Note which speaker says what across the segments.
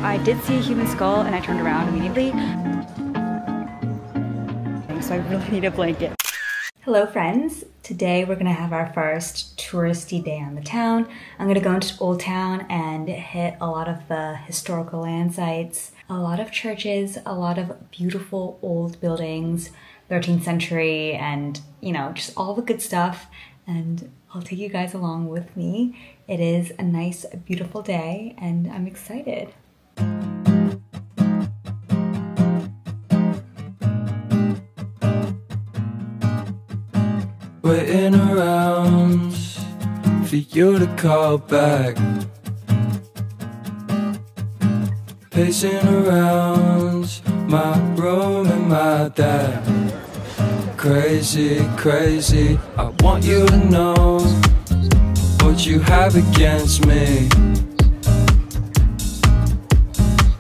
Speaker 1: I did see a human skull and I turned around immediately. So I really need a blanket. Hello friends. Today we're gonna have our first touristy day on the town. I'm gonna go into Old Town and hit a lot of the historical land sites, a lot of churches, a lot of beautiful old buildings, 13th century, and you know, just all the good stuff. And I'll take you guys along with me. It is a nice, beautiful day and I'm excited.
Speaker 2: Waiting around for you to call back, pacing around my room and my dad. Crazy, crazy, I want you to know what you have against me.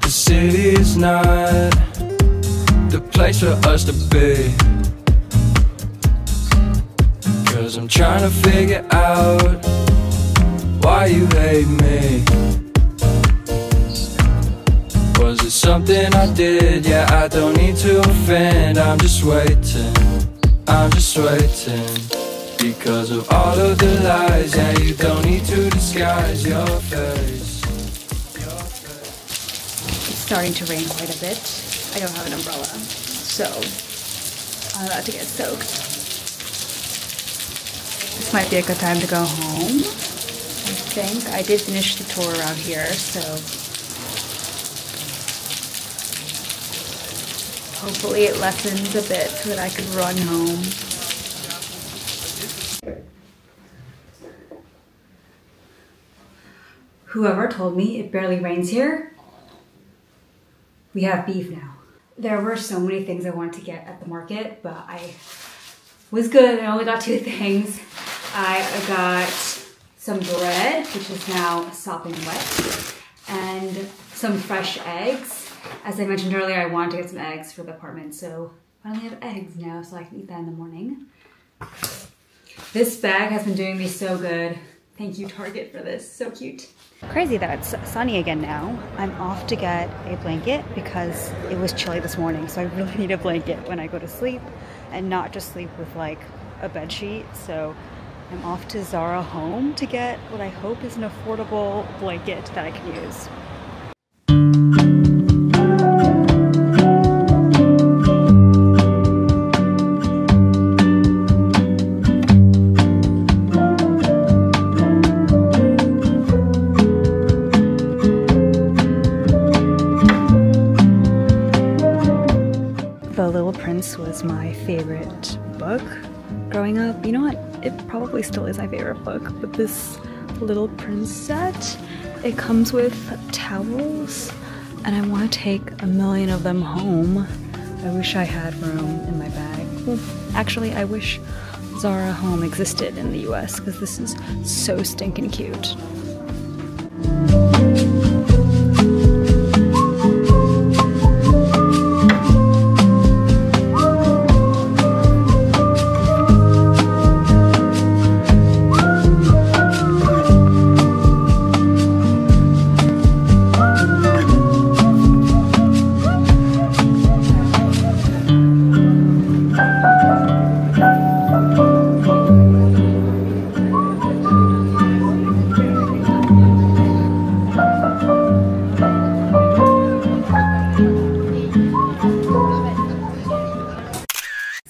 Speaker 2: The city is not the place for us to be, 'cause I'm trying to figure out why you hate me. Was it something I did? Yeah, I don't need to offend. I'm just waiting, I'm just waiting, because of all of the lies. And you don't need to disguise your face.
Speaker 1: It's starting to rain quite a bit. I don't have an umbrella, so I'm about to get soaked. This might be a good time to go home, I think. I did finish the tour around here, so hopefully it lessens a bit so that I could run home. Whoever told me it barely rains here, we have beef now. There were so many things I wanted to get at the market, but I was good. I only got 2 things. I got some bread, which is now sopping wet, and some fresh eggs. As I mentioned earlier, I wanted to get some eggs for the apartment, so I only have eggs now, so I can eat that in the morning. This bag has been doing me so good. Thank you, Target, for this. So cute. Crazy that it's sunny again now. I'm off to get a blanket because it was chilly this morning, so I really need a blanket when I go to sleep and not just sleep with like a bed sheet. So I'm off to Zara Home to get what I hope is an affordable blanket that I can use. The Little Prince was my favorite book growing up. You know what? It probably still is my favorite book, but this Little Prince set, it comes with towels, and I want to take 1,000,000 of them home. I wish I had room in my bag. Well, actually, I wish Zara Home existed in the US, because this is so stinking cute.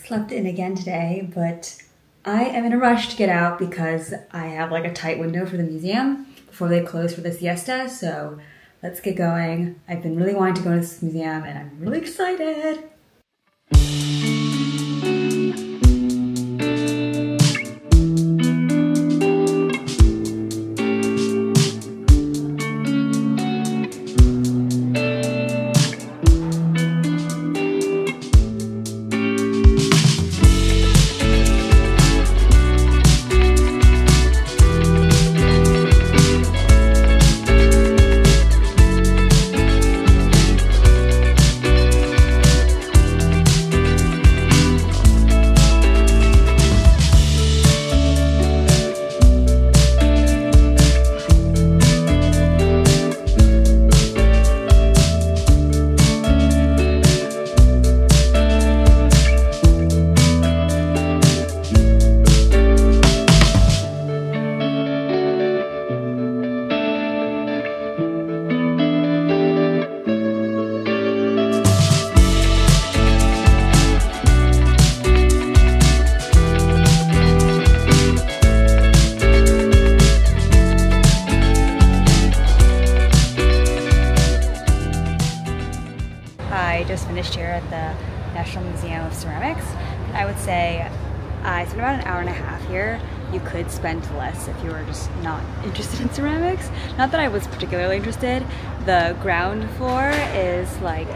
Speaker 1: Slept in again today, but I am in a rush to get out because I have like a tight window for the museum before they close for the siesta, so let's get going. I've been really wanting to go to this museum and I'm really excited. I just finished here at the National Museum of Ceramics. I would say I spent about an hour and a half here. You could spend less if you were just not interested in ceramics. Not that I was particularly interested. The ground floor is like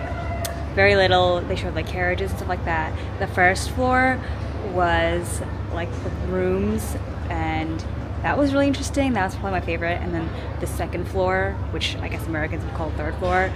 Speaker 1: very little. They showed like carriages and stuff like that. The first floor was like the rooms, and that was really interesting. That was probably my favorite. And then the second floor, which I guess Americans would call third floor,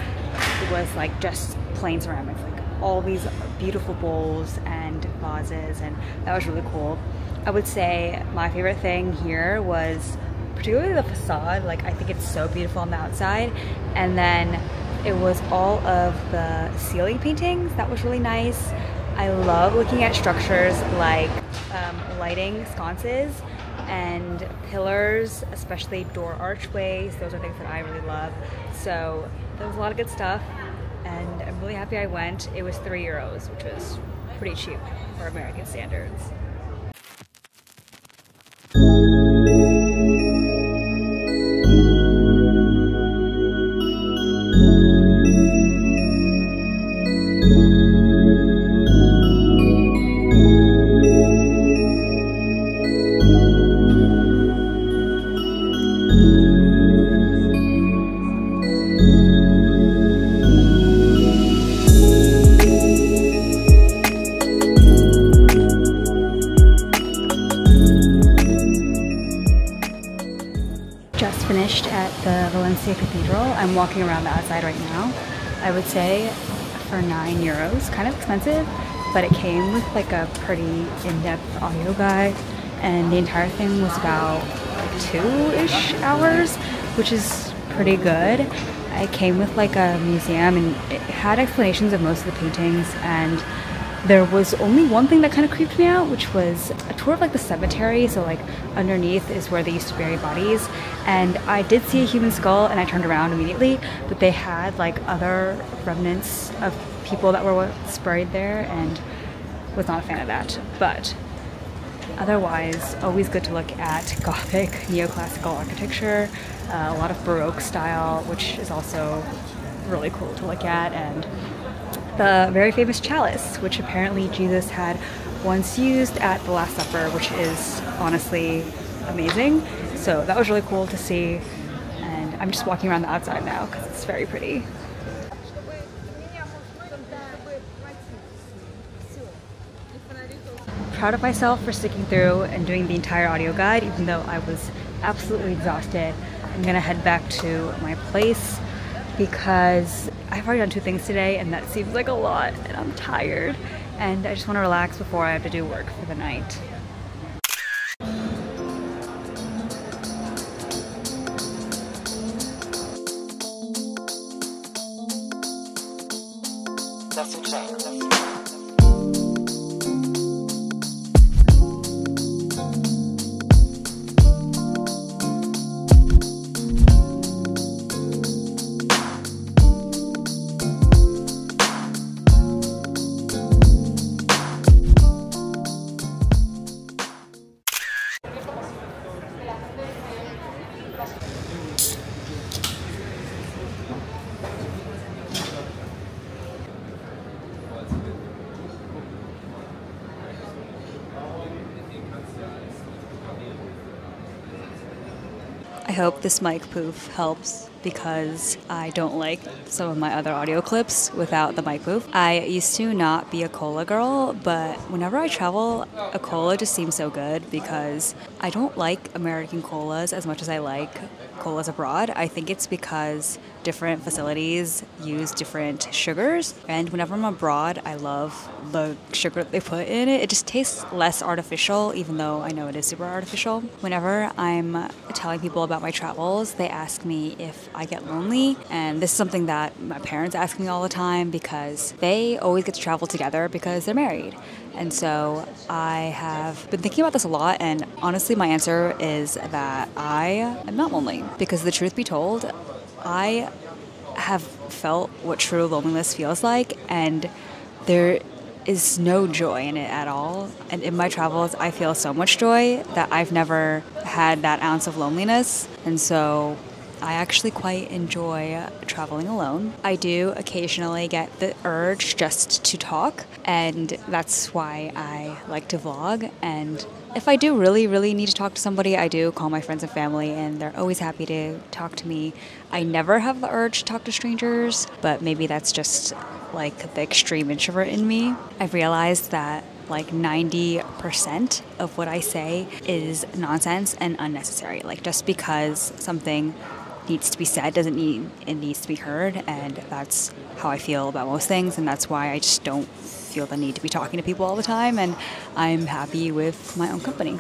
Speaker 1: it was like just plain ceramics, like all these beautiful bowls and vases, and that was really cool. I would say my favorite thing here was particularly the facade. Like, I think it's so beautiful on the outside, and then it was all of the ceiling paintings. That was really nice. I love looking at structures like lighting sconces and pillars, especially door archways. Those are things that I really love. So there was a lot of good stuff, and I'm really happy I went. It was €3, which was pretty cheap for American standards. Just finished at the Valencia cathedral. I'm walking around the outside right now. I would say for €9, kind of expensive, but it came with like a pretty in-depth audio guide, and the entire thing was about like 2-ish hours, which is pretty good. It came with like a museum, and it had explanations of most of the paintings, and there was only one thing that kind of creeped me out, which was a tour of like the cemetery. So like underneath is where they used to bury bodies, and I did see a human skull and I turned around immediately, but they had like other remnants of people that were once buried there, and was not a fan of that. But otherwise, always good to look at Gothic neoclassical architecture, a lot of Baroque style, which is also really cool to look at, and the very famous chalice, which apparently Jesus had once used at the Last Supper, which is honestly amazing. So that was really cool to see, and I'm just walking around the outside now because it's very pretty. Proud of myself for sticking through and doing the entire audio guide, even though I was absolutely exhausted. I'm gonna head back to my place because I've already done 2 things today, and that seems like a lot, and I'm tired, and I just want to relax before I have to do work for the night. I hope this mic poof helps because I don't like some of my other audio clips without the mic poof. I used to not be a cola girl, but whenever I travel, a cola just seems so good because I don't like American colas as much as I like colas abroad. I think it's because different facilities use different sugars, and whenever I'm abroad, I love the sugar that they put in it. It just tastes less artificial, even though I know it is super artificial. Whenever I'm telling people about my travels, they ask me if I get lonely, and this is something that my parents ask me all the time because they always get to travel together because they're married. And so I have been thinking about this a lot, and honestly my answer is that I am not lonely, because the truth be told, I have felt what true loneliness feels like, and there is no joy in it at all. And in my travels, I feel so much joy that I've never had that ounce of loneliness. And so I actually quite enjoy traveling alone. I do occasionally get the urge just to talk, and that's why I like to vlog. And if I do really need to talk to somebody, I do call my friends and family, and they're always happy to talk to me. I never have the urge to talk to strangers, but maybe that's just like the extreme introvert in me. I've realized that like 90% of what I say is nonsense and unnecessary. Like, just because something needs to be said doesn't mean it needs to be heard, and that's how I feel about most things, and that's why I just don't feel the need to be talking to people all the time, and I'm happy with my own company.